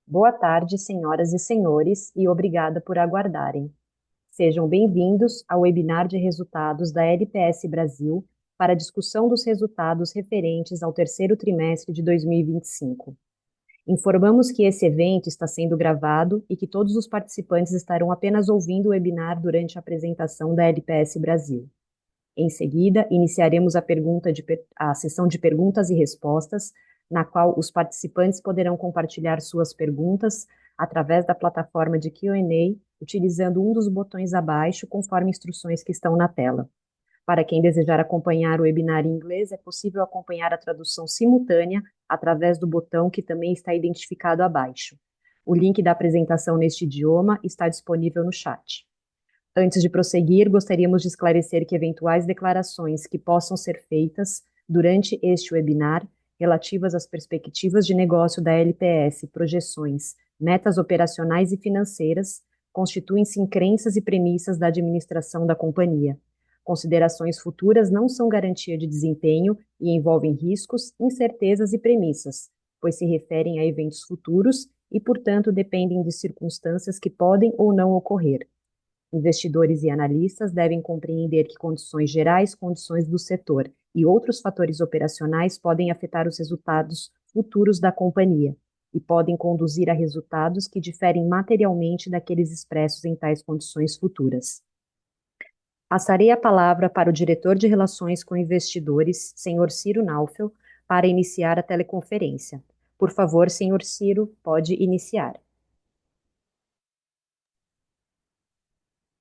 Boa tarde, senhoras e senhores, e obrigada por aguardarem. Sejam bem-vindos ao webinar de resultados da LPS Brasil para a discussão dos resultados referentes ao terceiro trimestre de 2025. Informamos que esse evento está sendo gravado e que todos os participantes estarão apenas ouvindo o webinar durante a apresentação da LPS Brasil. Em seguida, iniciaremos a sessão de perguntas e respostas, na qual os participantes poderão compartilhar suas perguntas através da plataforma de Q&A, utilizando um dos botões abaixo, conforme instruções que estão na tela. Para quem desejar acompanhar o webinar em inglês, é possível acompanhar a tradução simultânea através do botão que também está identificado abaixo. O link da apresentação neste idioma está disponível no chat. Antes de prosseguir, gostaríamos de esclarecer que eventuais declarações que possam ser feitas durante este webinar, relativas às perspectivas de negócio da LPS, projeções, metas operacionais e financeiras, constituem-se em crenças e premissas da administração da companhia. Considerações futuras não são garantia de desempenho e envolvem riscos, incertezas e premissas, pois se referem a eventos futuros e, portanto, dependem de circunstâncias que podem ou não ocorrer. Investidores e analistas devem compreender que condições gerais, condições do setor e outros fatores operacionais podem afetar os resultados futuros da companhia e podem conduzir a resultados que diferem materialmente daqueles expressos em tais condições futuras. Passarei a palavra para o diretor de Relações com Investidores, senhor Ciro Naufel, para iniciar a teleconferência. Por favor, senhor Ciro, pode iniciar.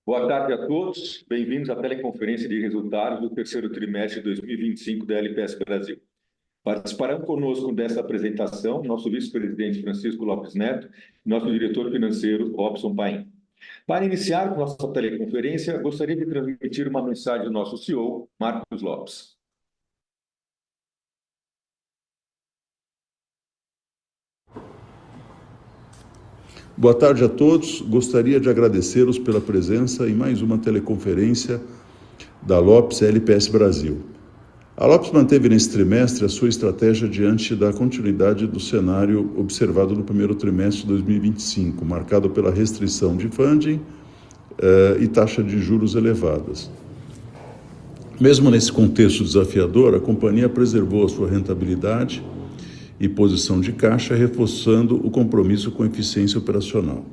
Boa tarde a todos, bem-vindos à teleconferência de resultados do terceiro trimestre de 2025 da LPS Brasil. Participarão conosco desta apresentação nosso vice-presidente Francisco Lopes Neto e nosso diretor financeiro, Robson Paim. Para iniciar nossa teleconferência, gostaria de transmitir uma mensagem do nosso CEO, Marcos Lopes. Boa tarde a todos. Gostaria de agradecê-los pela presença em mais uma teleconferência da Lopes LPS Brasil. A Lopes manteve nesse trimestre a sua estratégia diante da continuidade do cenário observado no primeiro trimestre de 2025, marcado pela restrição de funding e taxa de juros elevadas. Mesmo nesse contexto desafiador, a companhia preservou a sua rentabilidade e posição de caixa, reforçando o compromisso com eficiência operacional.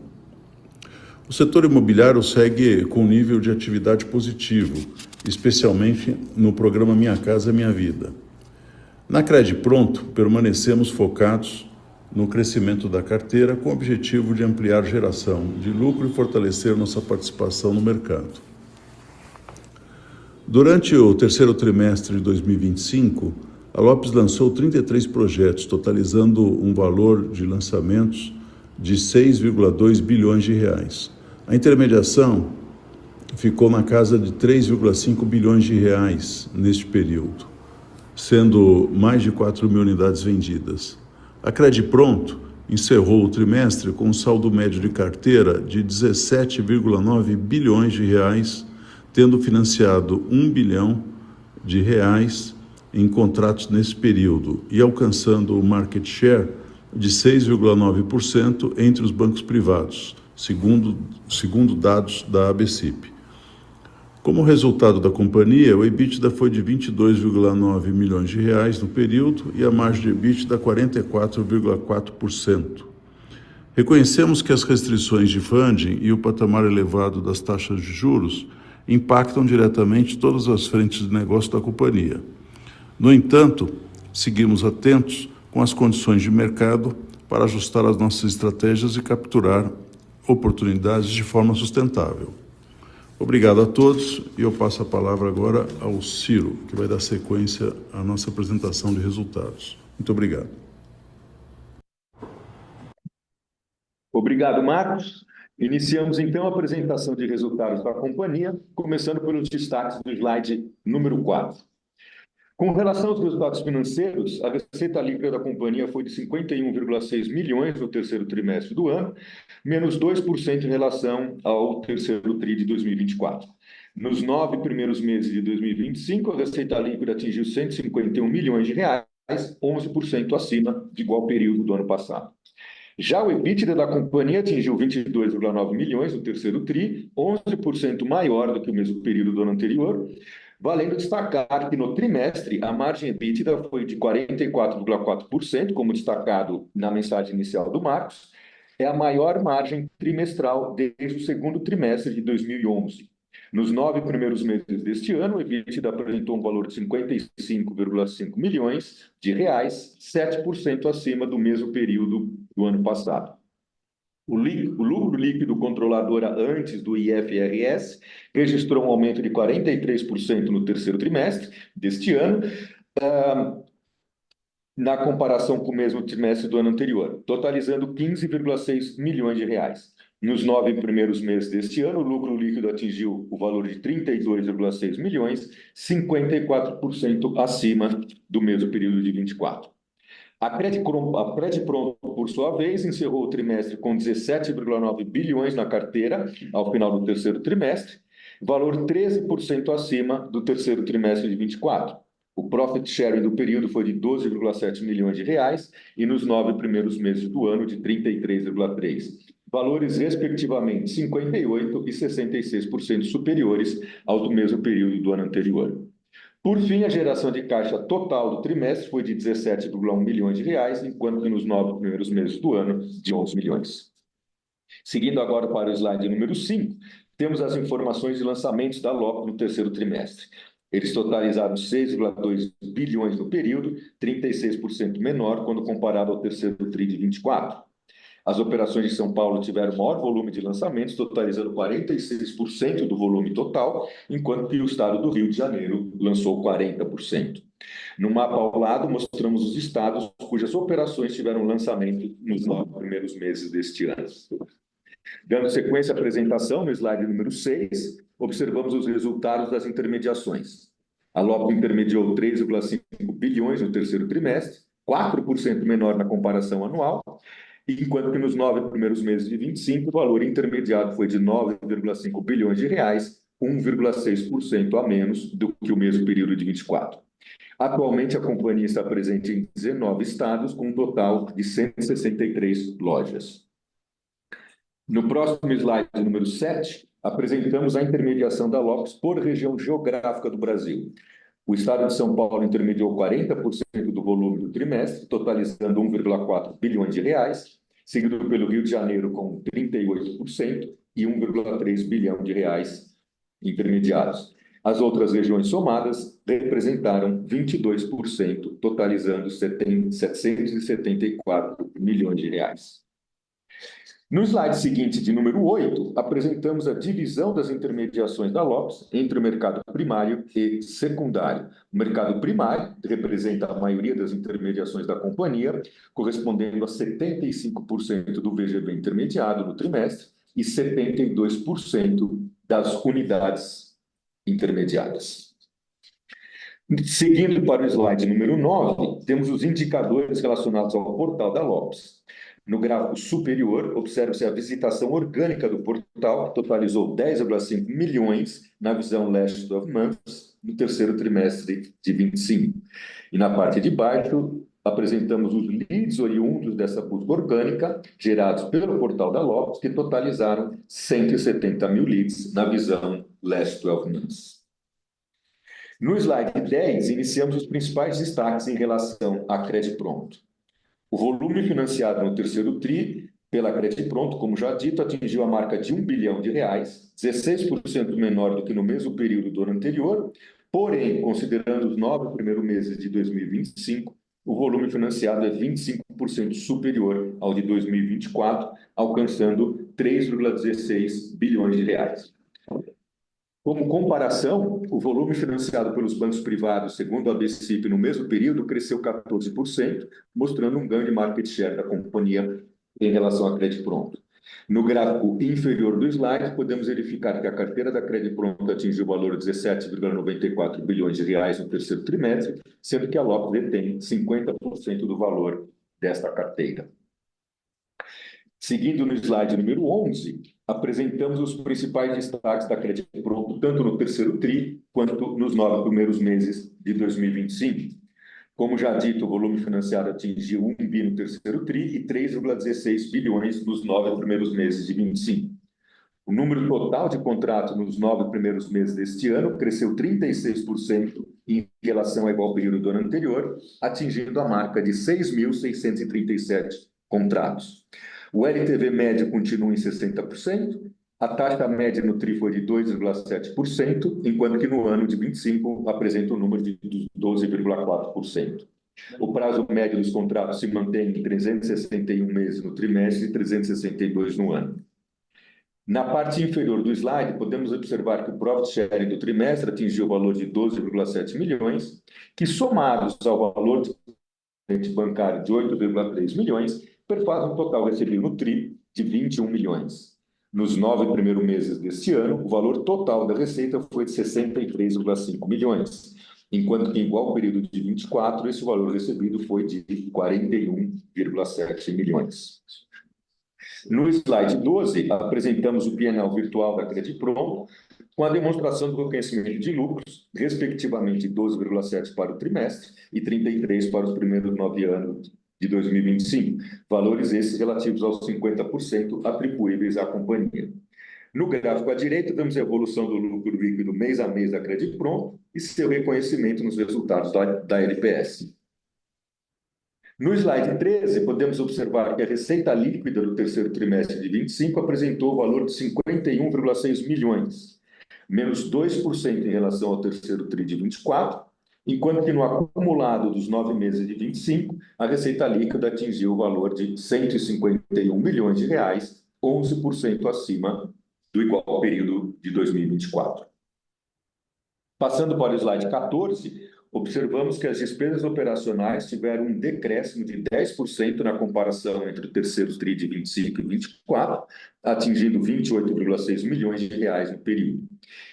O setor imobiliário segue com um nível de atividade positivo, especialmente no programa Minha Casa Minha Vida. Na Credipronto, permanecemos focados no crescimento da carteira com o objetivo de ampliar geração de lucro e fortalecer nossa participação no mercado. Durante o terceiro trimestre de 2025, a Lopes lançou 33 projetos, totalizando um valor de lançamentos de 6,2 bilhões de reais. A intermediação ficou na casa de 3,5 bilhões de reais neste período, sendo mais de 4 mil unidades vendidas. A Credipronto encerrou o trimestre com um saldo médio de carteira de 17,9 bilhões de reais, tendo financiado 1 bilhão de reais em contratos nesse período e alcançando o market share de 6,9% entre os bancos privados, segundo dados da ABCIP. Como resultado da companhia, o EBITDA foi de 22,9 milhões de reais no período e a margem de EBITDA 44,4%. Reconhecemos que as restrições de funding e o patamar elevado das taxas de juros impactam diretamente todas as frentes de negócio da companhia. No entanto, seguimos atentos com as condições de mercado para ajustar as nossas estratégias e capturar oportunidades de forma sustentável. Obrigado a todos e eu passo a palavra agora ao Ciro, que vai dar sequência à nossa apresentação de resultados. Muito obrigado. Obrigado, Marcos. Iniciamos então a apresentação de resultados da companhia, começando pelos destaques do slide número 4. Com relação aos resultados financeiros, a receita líquida da companhia foi de 51,6 milhões no terceiro trimestre do ano, menos 2% em relação ao terceiro TRI de 2024. Nos 9 primeiros meses de 2025, a receita líquida atingiu 151 milhões de reais, 11% acima de igual período do ano passado. Já o EBITDA da companhia atingiu 22,9 milhões no terceiro TRI, 11% maior do que o mesmo período do ano anterior, valendo destacar que no trimestre a margem EBITDA foi de 44,4%, como destacado na mensagem inicial do Marcos, é a maior margem trimestral desde o segundo trimestre de 2011. Nos 9 primeiros meses deste ano, o EBITDA apresentou um valor de 55,5 milhões de reais, 7% acima do mesmo período do ano passado. O lucro líquido controladora antes do IFRS registrou um aumento de 43% no terceiro trimestre deste ano, na comparação com o mesmo trimestre do ano anterior, totalizando 15,6 milhões de reais. Nos 9 primeiros meses deste ano, o lucro líquido atingiu o valor de 32,6 milhões, 54% acima do mesmo período de 24. A Credipronto, por sua vez, encerrou o trimestre com 17,9 bilhões na carteira ao final do terceiro trimestre, valor 13% acima do terceiro trimestre de 24. O profit sharing do período foi de 12,7 milhões de reais e nos 9 primeiros meses do ano de 33,3. Valores respectivamente 58% e 66% superiores aos do mesmo período do ano anterior. Por fim, a geração de caixa total do trimestre foi de 17,1 milhões de reais, enquanto que nos 9 primeiros meses do ano, de 11 milhões. Seguindo agora para o slide número 5, temos as informações de lançamentos da LOP no terceiro trimestre. Eles totalizaram 6,2 bilhões no período, 36% menor quando comparado ao terceiro TRI de 24. As operações de São Paulo tiveram maior volume de lançamentos, totalizando 46% do volume total, enquanto que o estado do Rio de Janeiro lançou 40%. No mapa ao lado, mostramos os estados cujas operações tiveram lançamento nos 9 primeiros meses deste ano. Dando sequência à apresentação, no slide número 6, observamos os resultados das intermediações. A LOP intermediou 3,5 bilhões no terceiro trimestre, 4% menor na comparação anual, enquanto que nos 9 primeiros meses de 25, o valor intermediado foi de 9,5 bilhões de reais, 1,6% a menos do que o mesmo período de 24. Atualmente, a companhia está presente em 19 estados, com um total de 163 lojas. No próximo slide, número 7, apresentamos a intermediação da LOPS por região geográfica do Brasil. O estado de São Paulo intermediou 40% do volume do trimestre, totalizando 1,4 bilhões de reais, seguido pelo Rio de Janeiro com 38% e 1,3 bilhão de reais intermediados. As outras regiões somadas representaram 22%, totalizando 774 milhões de reais. No slide seguinte, de número 8, apresentamos a divisão das intermediações da LOPS entre o mercado primário e secundário. O mercado primário representa a maioria das intermediações da companhia, correspondendo a 75% do VGV intermediado no trimestre e 72% das unidades intermediadas. Seguindo para o slide número 9, temos os indicadores relacionados ao portal da LOPS. No gráfico superior, observe-se a visitação orgânica do portal, que totalizou 10,5 milhões na visão last 12 months, no terceiro trimestre de 25. E na parte de baixo, apresentamos os leads oriundos dessa busca orgânica, gerados pelo portal da LOPS, que totalizaram 170 mil leads na visão last 12 months. No slide 10, iniciamos os principais destaques em relação à Credipronto. O volume financiado no terceiro TRI pela Credipronto, como já dito, atingiu a marca de 1 bilhão de reais, 16% menor do que no mesmo período do ano anterior, porém, considerando os 9 primeiros meses de 2025, o volume financiado é 25% superior ao de 2024, alcançando 3,16 bilhões de reais. Como comparação, o volume financiado pelos bancos privados, segundo a BCIP, no mesmo período, cresceu 14%, mostrando um ganho de market share da companhia em relação à Credipronto. No gráfico inferior do slide, podemos verificar que a carteira da Credipronto atingiu o valor de 17,94 bilhões de reais no terceiro trimestre, sendo que a LOPS detém 50% do valor desta carteira. Seguindo no slide número 11, apresentamos os principais destaques da Credipronto, tanto no terceiro TRI quanto nos 9 primeiros meses de 2025. Como já dito, o volume financiado atingiu 1 bi no terceiro TRI e 3,16 bilhões nos 9 primeiros meses de 25. O número total de contratos nos 9 primeiros meses deste ano cresceu 36% em relação ao igual período do ano anterior, atingindo a marca de 6.637 contratos. O LTV médio continua em 60%, a taxa média no TRI foi de 2,7%, enquanto que no ano de 25 apresenta um número de 12,4%. O prazo médio dos contratos se mantém em 361 meses no trimestre e 362 no ano. Na parte inferior do slide, podemos observar que o profit sharing do trimestre atingiu o valor de 12,7 milhões, que somados ao valor de corrente bancário de 8,3 milhões, perfaz um total recebido no TRI de 21 milhões. Nos 9 primeiros meses deste ano, o valor total da receita foi de 63,5 milhões, enquanto que em igual período de 24, esse valor recebido foi de 41,7 milhões. No slide 12, apresentamos o P&L virtual da Credipronto, com a demonstração do reconhecimento de lucros, respectivamente 12,7 para o trimestre e 33 para os primeiros 9 anos de 2025, valores esses relativos aos 50% atribuíveis à companhia. No gráfico à direita, vemos a evolução do lucro líquido mês a mês da Credipronto e seu reconhecimento nos resultados da LPS. No slide 13, podemos observar que a receita líquida do terceiro trimestre de 25 apresentou o valor de 51,6 milhões, menos 2% em relação ao terceiro TRI de 24, enquanto que no acumulado dos 9 meses de 25, a receita líquida atingiu o valor de 151 milhões de reais, 11% acima do igual período de 2024. Passando para o slide 14, observamos que as despesas operacionais tiveram um decréscimo de 10% na comparação entre o terceiro TRI de 25 e 24, atingindo 28,6 milhões de reais no período.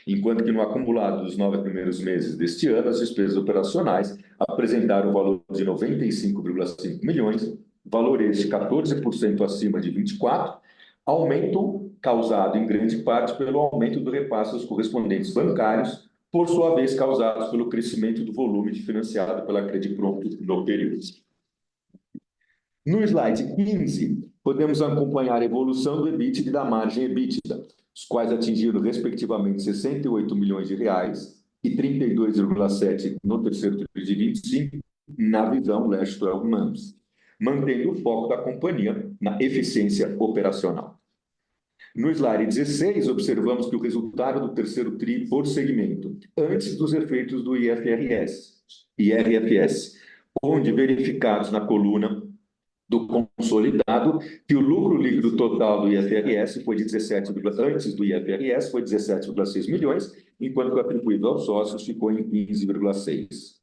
Enquanto que no acumulado dos 9 primeiros meses deste ano, as despesas operacionais apresentaram o valor de 95,5 milhões, valor este 14% acima de 24, aumento causado em grande parte pelo aumento do repasse aos correspondentes bancários, por sua vez causados pelo crescimento do volume financiado pela Credipronto no período. No slide 15, podemos acompanhar a evolução do EBITDA e da margem EBITDA, os quais atingiram respectivamente 68 milhões de reais e 32,7 no terceiro TRI de 25, na visão last 12 months, mantendo o foco da companhia na eficiência operacional. No slide 16, observamos que o resultado do terceiro TRI por segmento, antes dos efeitos do IFRS, onde verificados na coluna do consolidado, que o lucro líquido total do IFRS foi de 17, antes do IFRS foi 17,6 milhões, enquanto que o atribuído aos sócios ficou em 15,6.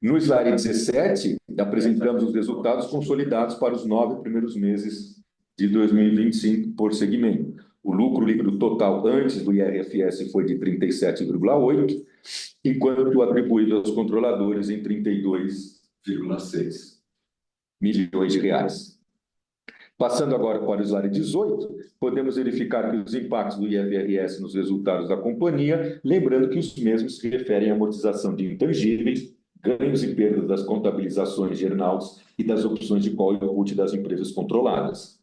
No slide 17, apresentamos os resultados consolidados para os 9 primeiros meses de 2025 por segmento. O lucro líquido total antes do IFRS foi de 37,8, enquanto que o atribuído aos controladores em 32,6 milhões de reais. Passando agora para o slide 18, podemos verificar que os impactos do IFRS nos resultados da companhia, lembrando que os mesmos se referem à amortização de intangíveis, ganhos e perdas das contabilizações de earnouts e das opções de call e put das empresas controladas.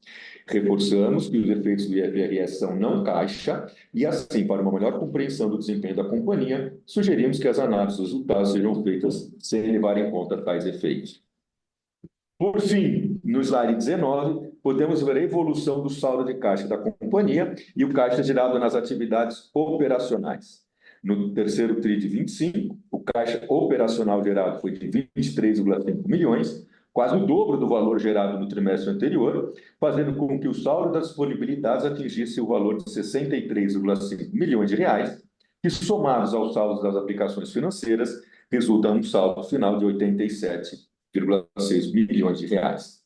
Reforçamos que os efeitos do IFRS são não caixa e, assim, para uma melhor compreensão do desempenho da companhia, sugerimos que as análises dos resultados sejam feitas sem levar em conta tais efeitos. Por fim, no slide 19, podemos ver a evolução do saldo de caixa da companhia e o caixa gerado nas atividades operacionais. No terceiro TRI de 25, o caixa operacional gerado foi de 23,5 milhões, quase o dobro do valor gerado no trimestre anterior, fazendo com que o saldo das disponibilidades atingisse o valor de 63,5 milhões de reais, que somados aos saldos das aplicações financeiras, resultam num saldo final de 87,6 milhões de reais.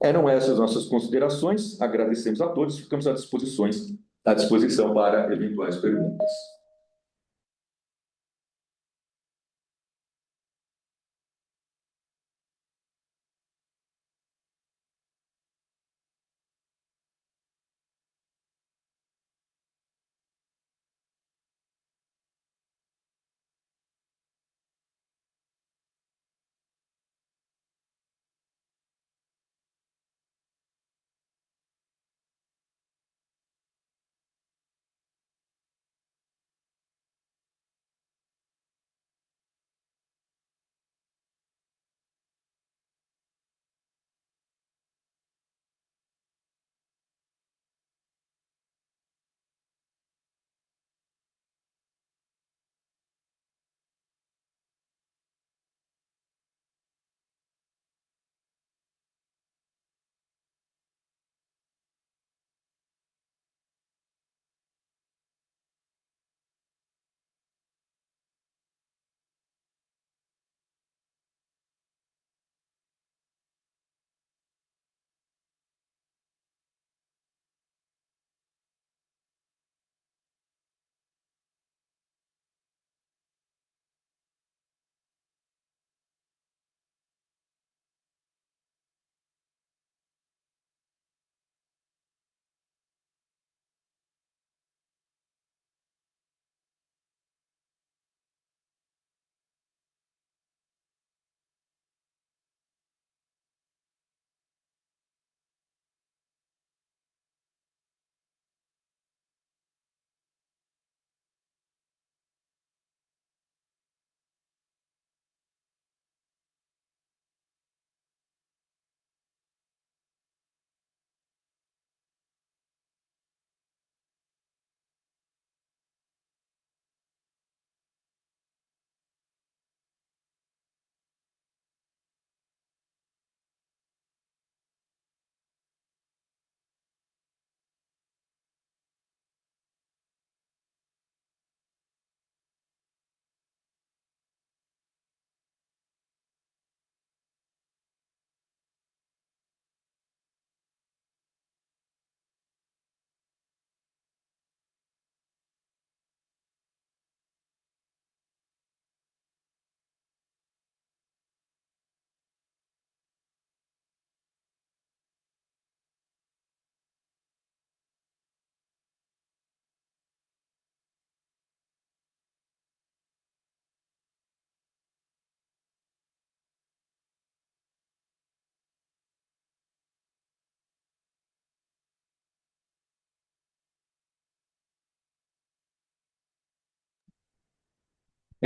Eram essas nossas considerações, agradecemos a todos e ficamos à disposição para eventuais perguntas.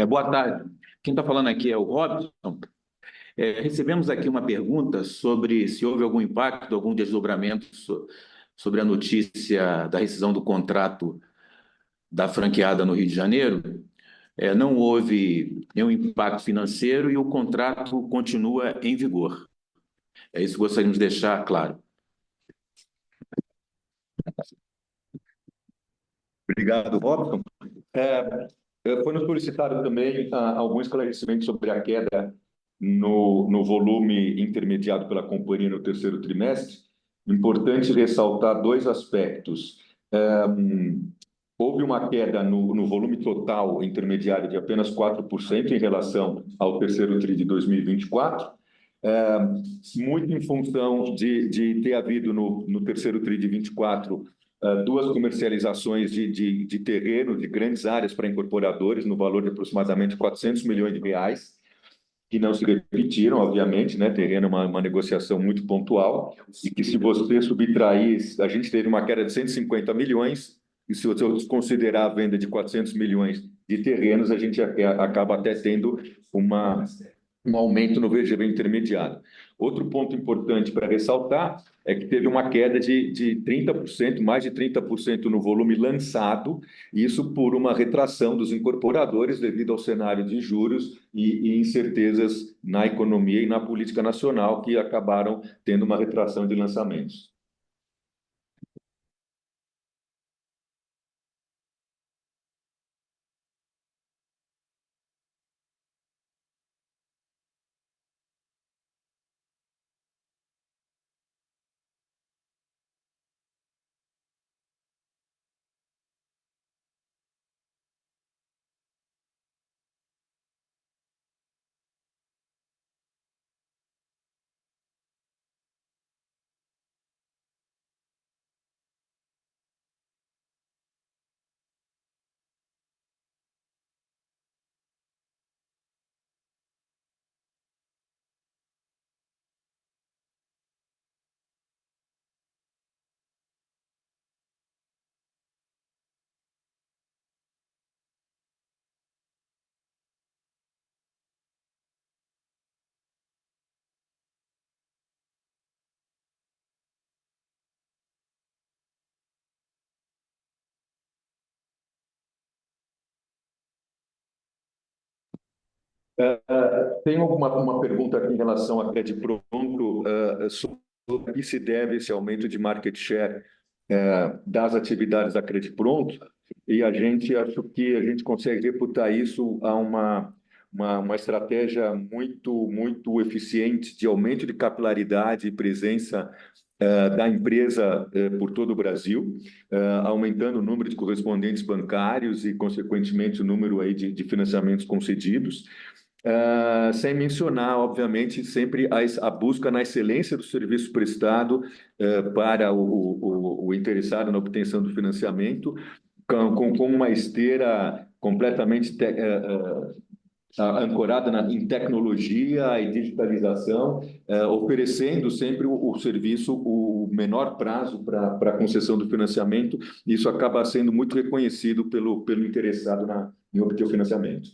Boa tarde. Quem está falando aqui é o Robson. Recebemos aqui uma pergunta sobre se houve algum impacto, algum desdobramento sobre a notícia da rescisão do contrato da franqueada no Rio de Janeiro. Não houve nenhum impacto financeiro e o contrato continua em vigor. É isso que gostaríamos de deixar claro. Obrigado, Robson. Foi-nos solicitado também algum esclarecimento sobre a queda no volume intermediado pela companhia no terceiro trimestre. Importante ressaltar dois aspectos. Houve uma queda no volume total intermediário de apenas 4% em relação ao terceiro TRI de 2024, muito em função de ter havido no terceiro TRI de 24 duas comercializações de terreno, de grandes áreas para incorporadores, no valor de aproximadamente 400 milhões de reais, que não se repetiram, obviamente, né? Terreno é uma negociação muito pontual, e que se você subtrair, a gente teve uma queda de 150 milhões, e se você considerar a venda de 400 milhões de terrenos, a gente acaba até tendo um aumento no VGV intermediário. Outro ponto importante para ressaltar é que teve uma queda de 30%, mais de 30% no volume lançado, isso por uma retração dos incorporadores devido ao cenário de juros e incertezas na economia e na política nacional que acabaram tendo uma retração de lançamentos. Tem uma pergunta aqui em relação a crédito pronto, sobre o que se deve esse aumento de market share das atividades da crédito pronto, e a gente acho que a gente consegue reputar isso a uma estratégia muito eficiente de aumento de capilaridade e presença da empresa por todo o Brasil, aumentando o número de correspondentes bancários e, consequentemente, o número aí de financiamentos concedidos. Sem mencionar, obviamente, sempre a busca na excelência do serviço prestado para o interessado na obtenção do financiamento, com uma esteira completamente ancorada em tecnologia e digitalização, oferecendo sempre o serviço, o menor prazo para a concessão do financiamento. Isso acaba sendo muito reconhecido pelo interessado em obter o financiamento.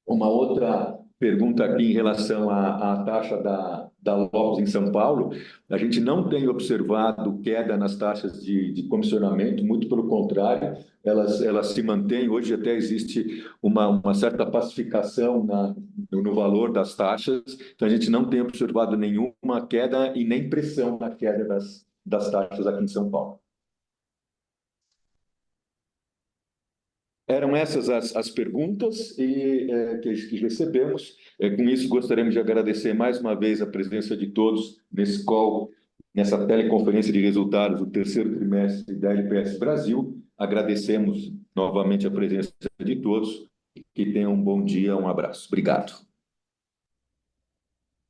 Uma outra pergunta aqui em relação à taxa da Lopes em São Paulo. A gente não tem observado queda nas taxas de comissionamento, muito pelo contrário, elas se mantêm. Hoje até existe uma certa pacificação no valor das taxas, então a gente não tem observado nenhuma queda e nem pressão na queda das taxas aqui em São Paulo. Eram essas as perguntas que recebemos. Com isso, gostaríamos de agradecer mais uma vez a presença de todos nesse call, nessa teleconferência de resultados do terceiro trimestre da LPS Brasil. Agradecemos novamente a presença de todos. Que tenham um bom dia, um abraço. Obrigado.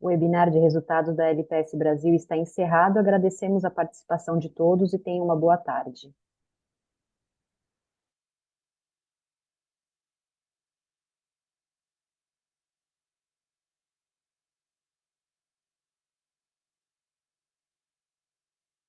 O webinar de resultados da LPS Brasil está encerrado. Agradecemos a participação de todos e tenham uma boa tarde.